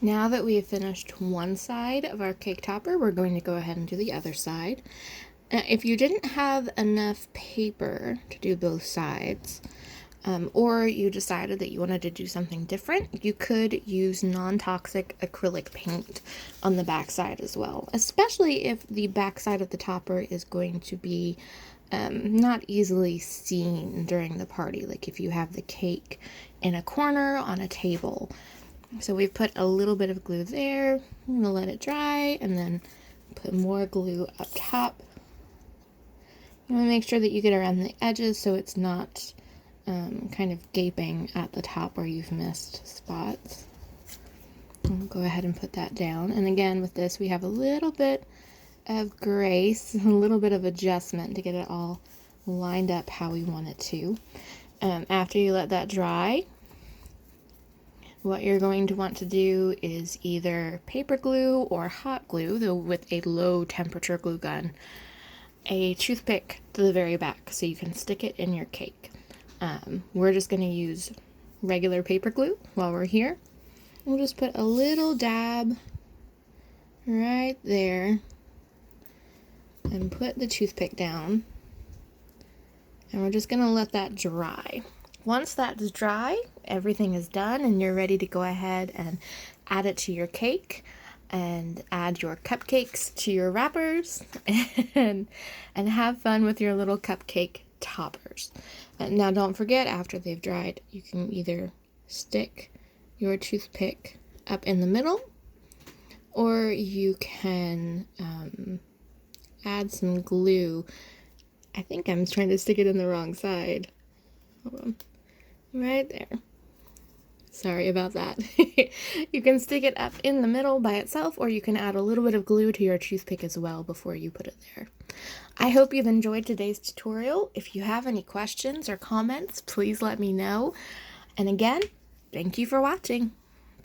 Now that we have finished one side of our cake topper, we're going to go ahead and do the other side. If you didn't have enough paper to do both sides, or you decided that you wanted to do something different, you could use non-toxic acrylic paint on the back side as well, especially if the back side of the topper is going to be not easily seen during the party, like if you have the cake in a corner on a table. So we've put a little bit of glue there. I'm going to let it dry and then put more glue up top. You want to make sure that you get around the edges so it's not kind of gaping at the top where you've missed spots. I'll go ahead and put that down. And again, with this, we have a little bit of grace, a little bit of adjustment to get it all lined up how we want it to. After you let that dry, what you're going to want to do is either paper glue or hot glue, though with a low temperature glue gun, a toothpick to the very back so you can stick it in your cake. We're just going to use regular paper glue while we're here. We'll just put a little dab right there and put the toothpick down. And we're just going to let that dry. Once that's dry, everything is done and you're ready to go ahead and add it to your cake and add your cupcakes to your wrappers and have fun with your little cupcake toppers. Now don't forget, after they've dried, you can either stick your toothpick up in the middle or you can add some glue. I think I'm trying to stick it in the wrong side. Hold on. Right there. Sorry about that. You can stick it up in the middle by itself, or you can add a little bit of glue to your toothpick as well before you put it there. I hope you've enjoyed today's tutorial. If you have any questions or comments, please let me know. And again, thank you for watching.